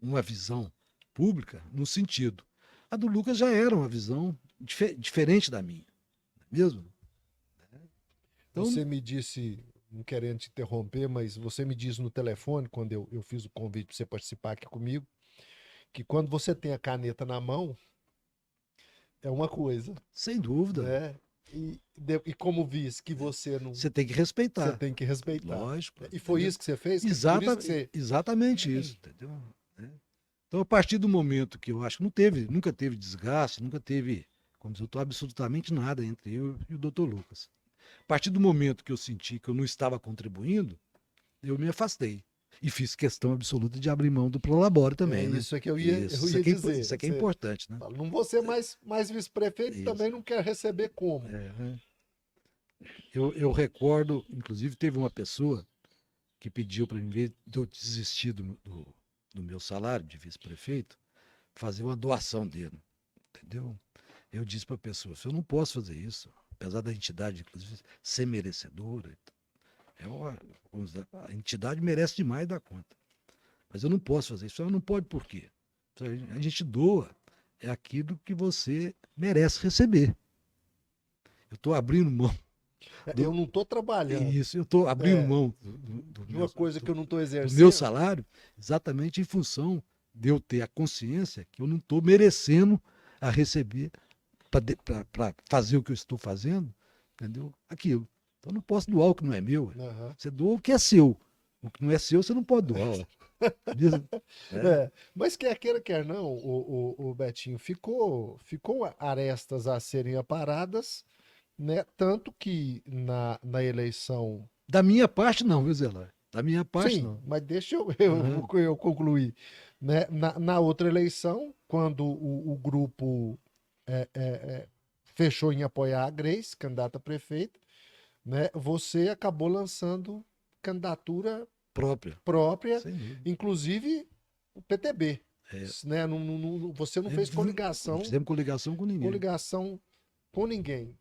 uma visão pública no sentido. A do Lucas já era uma visão diferente da minha, mesmo. Então, Você me disse, não querendo te interromper, mas você me disse no telefone, quando eu fiz o convite para você participar aqui comigo, que quando você tem a caneta na mão, é uma coisa, sem dúvida, né? E como vice, que você não. você tem que Você respeitar. tem que respeitar. Lógico. E foi Entendeu? isso que você fez? Por isso que você. Exatamente isso, entendeu? Né? Então, a partir do momento que eu acho que nunca teve desgaste, nunca teve, como diz, eu estou absolutamente nada entre eu e o Dr. Lucas. A partir do momento que eu senti que eu não estava contribuindo, eu me afastei. E fiz questão absoluta de abrir mão do Prolabore também, É né? isso é que eu ia Isso aqui, dizer. isso aqui é Você importante, né? fala, não vou ser mais vice-prefeito, Isso. também não quer receber como. Né? Eu recordo, inclusive, teve uma pessoa que pediu para mim, de eu desistir do meu salário de vice-prefeito, fazer uma doação dele, entendeu? Eu disse para a pessoa, eu não posso fazer isso, apesar da entidade, inclusive, ser merecedora. A entidade merece demais da conta. Mas eu não posso fazer isso. Ela não pode por quê? A gente doa é aquilo que você merece receber. Eu estou abrindo mão. Eu não estou trabalhando. Isso, eu estou abrindo É, mão de uma coisa que eu não estou do exercendo. meu salário, exatamente em função de eu ter a consciência que eu não estou merecendo a receber para fazer o que eu estou fazendo, entendeu? Aquilo. Então eu não posso doar o que não é meu. Aham. Você doa o que é seu. O que não é seu, você não pode doar. Mas quer queira, quer não, o Betinho, ficou arestas a serem aparadas, né? Tanto que na eleição. Da minha parte, não, viu, Zelói? Da minha parte, Sim, não. mas deixa Aham. eu concluir. Né? Na outra eleição, quando o grupo fechou em apoiar a Grace, candidata a prefeita, né? Você acabou lançando candidatura Própria. própria, Sem dúvida. inclusive o PTB. É. Né? Você não fez Não coligação, fizemos coligação com ninguém. coligação com ninguém.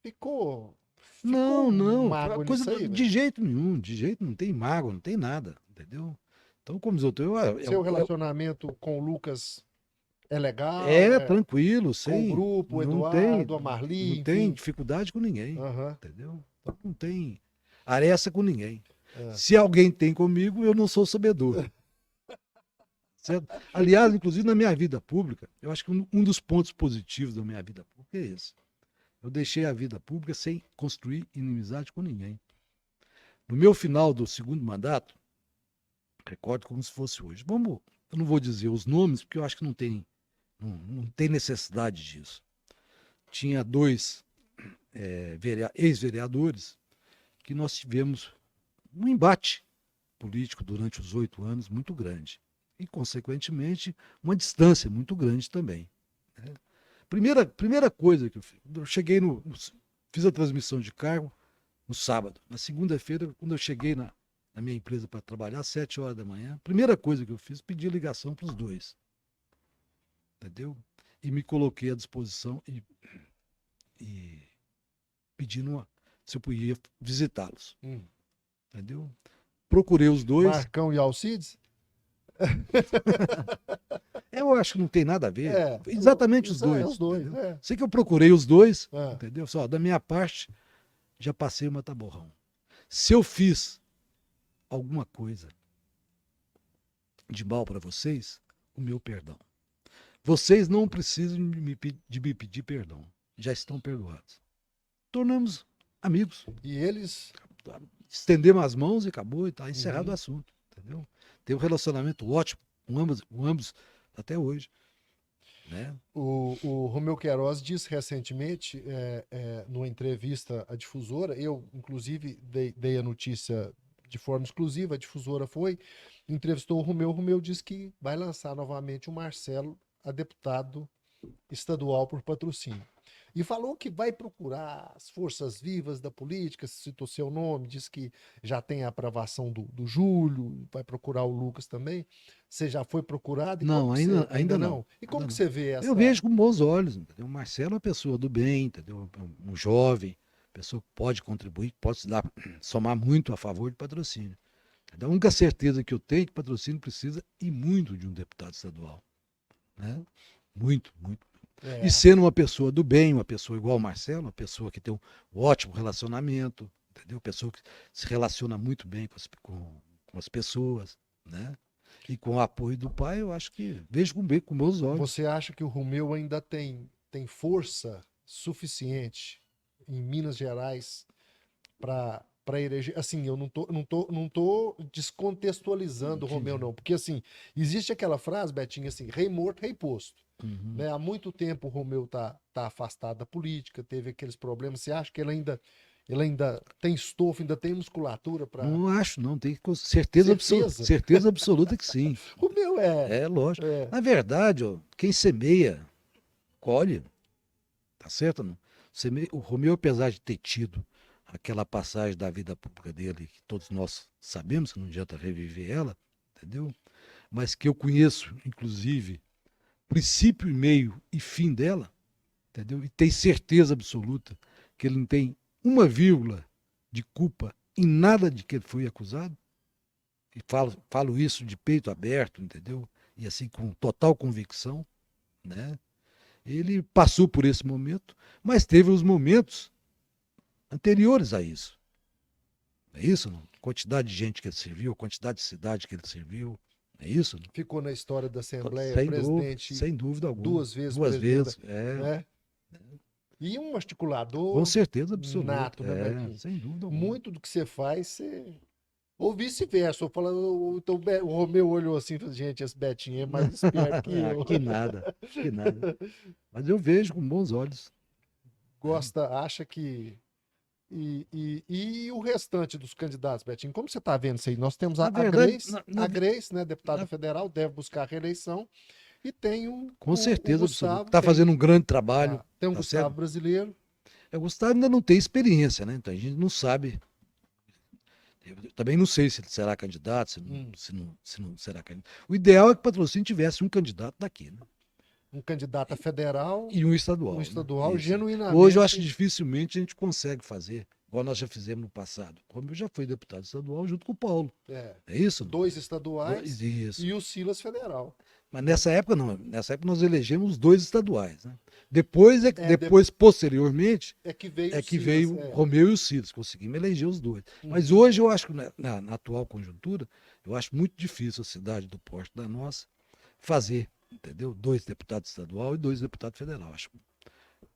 Ficou Não. mágoa Coisa nisso aí, de velho. jeito nenhum. De jeito não tem mágoa, não tem nada. Entendeu? Então, como diz outro, Seu relacionamento com o Lucas é legal, é tranquilo, com o sem. grupo, o Não Eduardo, a Marli, não tem enfim. dificuldade com ninguém. Aham, Entendeu? Então não tem aresta com ninguém. é. Se alguém tem comigo, eu não sou sabedor. Certo? Aliás, inclusive na minha vida pública, eu acho que um dos pontos positivos da minha vida pública é esse. Eu deixei a vida pública sem construir inimizade com ninguém. No meu final do segundo mandato, recordo como se fosse hoje. Eu não vou dizer os nomes, porque eu acho que não tem necessidade disso. Tinha dois ex-vereadores que nós tivemos um embate político durante os 8 anos muito grande. E, consequentemente, uma distância muito grande também. Né? Primeira coisa que eu fiz, eu cheguei fiz a transmissão de cargo no sábado. Na segunda-feira, quando eu cheguei na minha empresa para trabalhar, às 7 horas da manhã, a primeira coisa que eu fiz, pedi ligação para os dois. Entendeu? E me coloquei à disposição e pedindo se eu podia visitá-los. Entendeu? Procurei os dois. Marcão e Alcides? Eu acho que não tem nada a ver. Exatamente os dois. Os dois. Sei que eu procurei os dois, É. entendeu? Só, da minha parte, já passei o mata-borrão. Se eu fiz alguma coisa de mal para vocês, o meu perdão. Vocês não precisam de me pedir perdão. Já estão perdoados. Tornamos amigos. E eles? Estendemos as mãos e acabou, e está encerrado o assunto. Entendeu? Tem um relacionamento ótimo com ambos até hoje. Né? O Romeu Queiroz disse recentemente, numa entrevista à difusora, eu, inclusive, dei a notícia de forma exclusiva, a difusora entrevistou o Romeu disse que vai lançar novamente o Marcelo a deputado estadual por Patrocínio. E falou que vai procurar as forças vivas da política, citou seu nome, disse que já tem a aprovação do Júlio, vai procurar o Lucas também. Você já foi procurado? Não, ainda não. E como ainda que você vê essa... Eu vejo com bons olhos. Entendeu? O Marcelo é uma pessoa do bem, entendeu? Um jovem, pessoa que pode contribuir, pode somar muito a favor de Patrocínio. Então, a única certeza que eu tenho é que Patrocínio precisa e muito de um deputado estadual. Né? Muito. É. E sendo uma pessoa do bem, uma pessoa igual o Marcelo, uma pessoa que tem um ótimo relacionamento, entendeu? Pessoa que se relaciona muito bem com as pessoas, né? E com o apoio do pai, eu acho que vejo com bons olhos. Você acha que o Romeu ainda tem força suficiente em Minas Gerais para eleger? Assim, eu não tô descontextualizando o Romeu, Entendi. não. Porque, assim, existe aquela frase, Betinho, assim, rei morto, rei posto. Uhum. Né? Há muito tempo o Romeu tá afastado da política, teve aqueles problemas. Você acha que ele ainda tem estofo, ainda tem musculatura para Não acho, não. Tem certeza? certeza absoluta que sim. Romeu é, É lógico. é. Na verdade, ó, quem semeia, colhe. Tá certo ou não? O Romeu, apesar de ter tido aquela passagem da vida pública dele, que todos nós sabemos que não adianta reviver ela, entendeu? Mas que eu conheço, inclusive, princípio, meio e fim dela, entendeu? E tenho certeza absoluta que ele não tem uma vírgula de culpa em nada de que ele foi acusado. E falo isso de peito aberto, entendeu? E assim, com total convicção, né? Ele passou por esse momento, mas teve os momentos anteriores a isso. É isso, não? Quantidade de gente que ele serviu, quantidade de cidade que ele serviu. É isso, não? Ficou na história da Assembleia, Sem dúvida alguma. duas vezes Duas presidente, vezes, é. né? E um Com articulador certeza absoluta. nato, né, Betinho? Sem dúvida alguma. Muito do que você faz, você. Ou vice-versa, ou falando, então o Romeu olhou assim e falou, gente, esse Betinho é mais esperto que Ah, eu. que nada, que nada. Mas eu vejo com bons olhos. Gosta, acha que. E o restante dos candidatos, Betinho, como você está vendo isso aí? Nós temos a, Na a verdade, Grace, a Grace, né, deputada na- federal, deve buscar a reeleição, e tem com o certeza absoluta. Gustavo, Está fazendo um grande trabalho, tem um tá Gustavo certo? brasileiro. O Gustavo ainda não tem experiência, né? Então a gente não sabe. Eu também não sei se ele será candidato, se não será candidato. O ideal é que o Patrocínio tivesse um candidato daqui, né? Um candidato a federal, E um estadual. um Né? estadual, Isso. genuinamente. Hoje eu acho que dificilmente a gente consegue fazer, igual nós já fizemos no passado. Como eu já fui deputado estadual junto com o Paulo. É, É isso? 2 estaduais Isso. e o Silas federal. Mas nessa época não. Nessa época nós elegemos 2 estaduais. Né? Depois, posteriormente, É que veio é o que Silas, veio o Romeu e o Silas. Conseguimos eleger os 2. Mas Uhum. hoje eu acho que na atual conjuntura, eu acho muito difícil a cidade do porte da nossa fazer, entendeu? 2 deputados estadual e 2 deputados federal. Acho,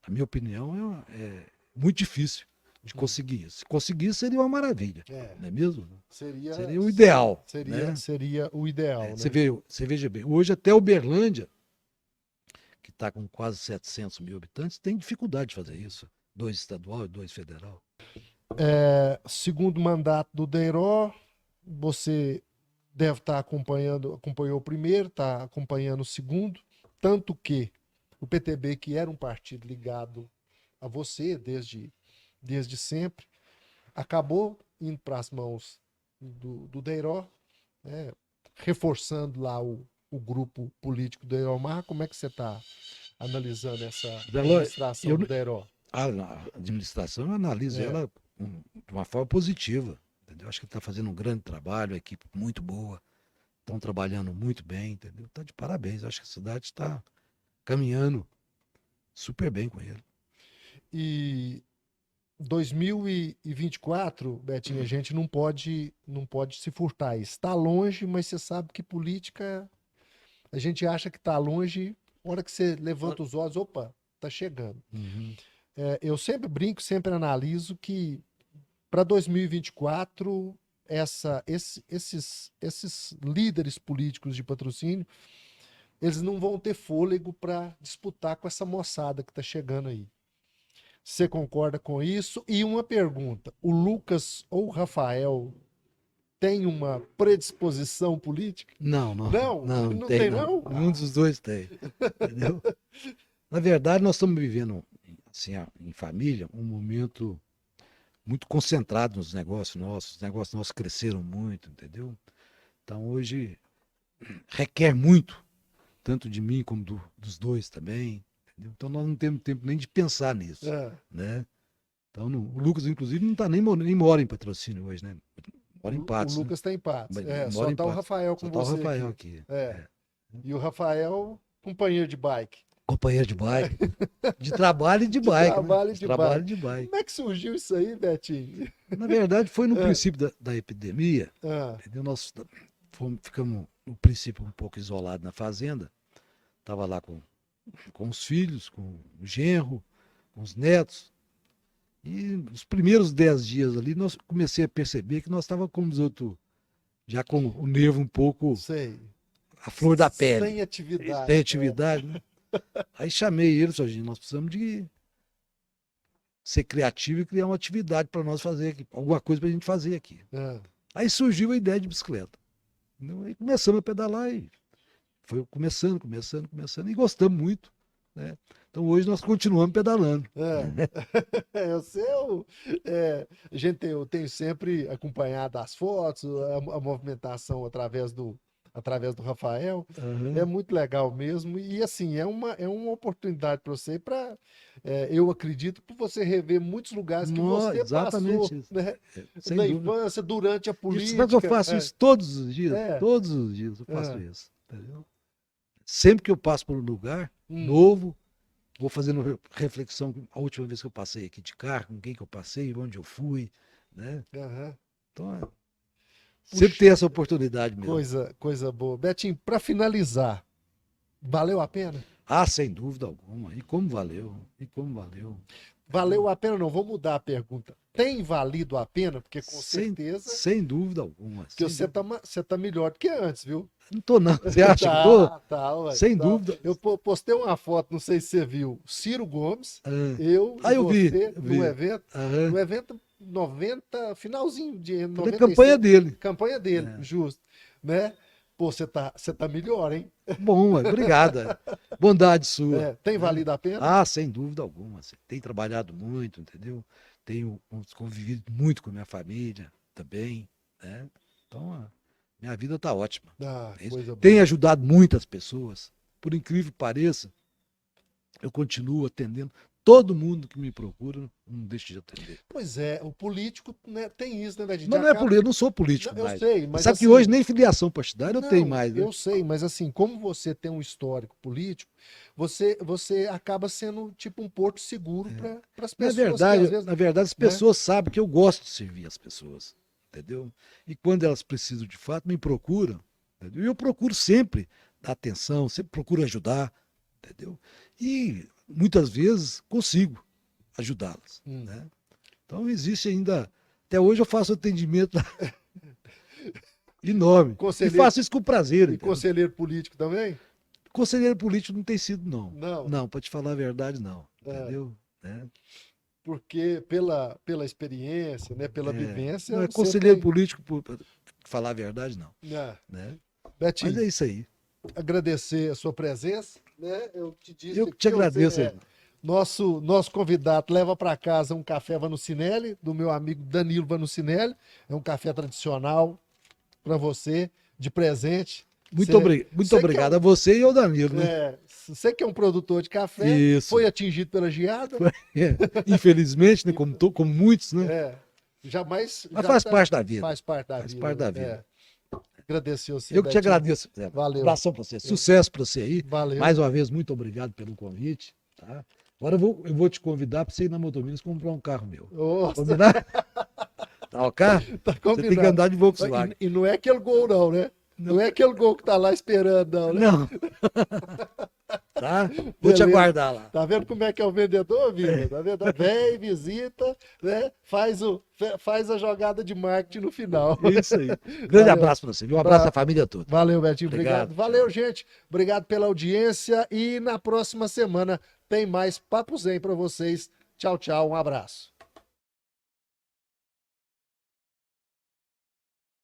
na minha opinião, é muito difícil de conseguir isso. Se conseguir, seria uma maravilha. É. Não é mesmo? Seria o ideal. Seria, né? seria o ideal, né? Você veja bem, hoje até Uberlândia, que está com quase 700 mil habitantes, tem dificuldade de fazer isso. 2 estadual e 2 federal. Segundo mandato do Deiró, você deve estar acompanhou o primeiro, está acompanhando o segundo, tanto que o PTB, que era um partido ligado a você desde sempre, acabou indo para as mãos do Deiró, né, reforçando lá o grupo político do Deiró Mar. Como é que você está analisando essa administração do Deiró? A administração, eu analiso ela de uma forma positiva. Entendeu? Acho que está fazendo um grande trabalho, a equipe muito boa, estão trabalhando muito bem, entendeu? Está de parabéns. Acho que a cidade está caminhando super bem com ele. E 2024, Betinho, a gente não pode se furtar. Está longe, mas você sabe que política, a gente acha que está longe, a hora que você levanta os olhos, opa, tá chegando. Uhum. Eu sempre brinco, sempre analiso que para 2024, esses líderes políticos de patrocínio, eles não vão ter fôlego para disputar com essa moçada que está chegando aí. Você concorda com isso? E uma pergunta: o Lucas ou o Rafael tem uma predisposição política? Não Tem, não. não? Um dos dois tem. Entendeu? Na verdade, nós estamos vivendo, assim, em família, um momento muito concentrado nos negócios nossos. Os negócios nossos cresceram muito, entendeu? Então, hoje, requer muito, tanto de mim como dos dois também. Entendeu? Então, nós não temos tempo nem de pensar nisso. Né? Então, o Lucas, inclusive, não tá nem mora em Patrocínio hoje, né? Mora em Patos. O Lucas está em Patos. Só Mora em está o Patos. Rafael com Só tá você o Rafael aqui. aqui. E o Rafael, companheiro de bike. Companheiro de bike. De trabalho e de bike. trabalho e De de trabalho e bike. de bike. Como é que surgiu isso aí, Betinho? Na verdade, foi no princípio da epidemia. Ah, Entendeu? Nós ficamos, no princípio, um pouco isolados na fazenda. Estava lá com os filhos, com o genro, com os netos. E nos primeiros 10 dias ali, nós comecei a perceber que nós estávamos, como os outros, já com o nervo um pouco sei. a flor da pele. Sem atividade. Sem atividade, né? Aí chamei ele, falei, gente, nós precisamos de ser criativo e criar uma atividade para nós fazer aqui, alguma coisa para a gente fazer aqui. Ah, Aí surgiu a ideia de bicicleta. Entendeu? Aí começamos a pedalar e foi começando e gostamos muito, né? Então hoje nós continuamos pedalando. Eu sei, eu tenho sempre acompanhado as fotos, a movimentação através do Rafael. É Aham. muito legal mesmo. E assim, é uma oportunidade para você, eu acredito, para você rever muitos lugares que você Exatamente passou, isso. né? Sem Da dúvida. infância, durante a Isso, sabe que eu política. faço isso todos os dias? É. Todos os dias eu faço É. isso. Entendeu? Sempre que eu passo por um lugar Hum. novo, vou fazendo reflexão. A última vez que eu passei aqui de carro, com quem que eu passei, onde eu fui, né? Aham. Então, Puxa. sempre tem essa oportunidade mesmo. Coisa boa. Betinho, para finalizar, valeu a pena? Ah, sem dúvida alguma. E como valeu? E como valeu? Valeu a pena? Não, vou mudar a pergunta. Tem valido a pena? Porque com Sem, certeza sem dúvida alguma. que sem dúvida. você tá melhor do que antes, viu? Não tô não. Você acha que tô? Tá, ué, Sem tá. dúvida. Eu postei uma foto, não sei se você viu, Ciro Gomes, Ah, eu Ah, e eu vi, você, eu vi. no aham. evento 90, finalzinho de Da 96. campanha dele. Campanha dele, É. justo, né? Pô, você tá melhor, hein? Bom, obrigada. Bondade sua. Tem valido a pena? Ah, sem dúvida alguma. Você tem trabalhado muito, entendeu? Tenho convivido muito com a minha família também, né? Então, a minha vida está ótima. Ah, É isso. coisa boa. Tenho ajudado muitas pessoas. Por incrível que pareça, eu continuo atendendo. Todo mundo que me procura, não deixo de atender. Pois é, o político, né, tem isso, né, Betinho? Mas não é político, eu não sou político Não, eu mais. sei, mas Sabe que assim, hoje nem filiação partidária eu tenho não, mais, né? eu sei, mas assim, como você tem um histórico político, você acaba sendo tipo um porto seguro para as pessoas que às vezes, Na verdade, as né? pessoas sabem que eu gosto de servir as pessoas, entendeu? E quando elas precisam de fato, me procuram, entendeu? E eu procuro sempre dar atenção, sempre procuro ajudar, entendeu? E muitas vezes consigo ajudá-las, Hum. né? Então existe ainda, até hoje eu faço atendimento enorme. E Conselheiro- faço isso com prazer, E entendeu? conselheiro político também? Conselheiro político não tem sido, não. Não. Não, para te falar a verdade, não. É. Entendeu? Né? Porque pela experiência, né, pela vivência, Não é você conselheiro tem- político, pra falar a verdade, não. Ah, Né? Betinho, Mas é isso aí. agradecer a sua presença, né? Eu te disse Eu que aqui, te agradeço, você, irmão. nosso convidado leva para casa um café Vanucinelli, do meu amigo Danilo Vanucinelli. É um café tradicional para você, de presente. Muito, Você- muito você obrigado a você e ao Danilo. Né? você que é um produtor de café, Isso. foi atingido pela geada. É, infelizmente, né, como muitos, né? Jamais. Mas já faz tá- parte da vida. Faz parte da Faz vida. parte da né? vida. Agradecer você. Eu que te Betinho. agradeço. Zé. Valeu. Abração para você. Sucesso para você aí. Valeu. Mais uma vez, muito obrigado pelo convite. Tá? Agora eu vou te convidar para você ir na Motominas comprar um carro meu. Nossa, Combinar? Tá ok? tá Você tem que combinado. andar de Volkswagen. E não é aquele gol, não, né? Não é aquele gol que tá lá esperando, não, né? Não. Tá? Vou te Beleza. aguardar lá. Tá vendo como é que é o vendedor, Vila? Tá vendo? Vem, visita, né? Faz a jogada de marketing no final. Isso aí. Grande Valeu. abraço para você. Um abraço à família toda. Valeu, Betinho. Obrigado. Obrigado. Valeu, gente. Obrigado pela audiência. E na próxima semana tem mais Papo Zen pra vocês. Tchau, tchau. Um abraço.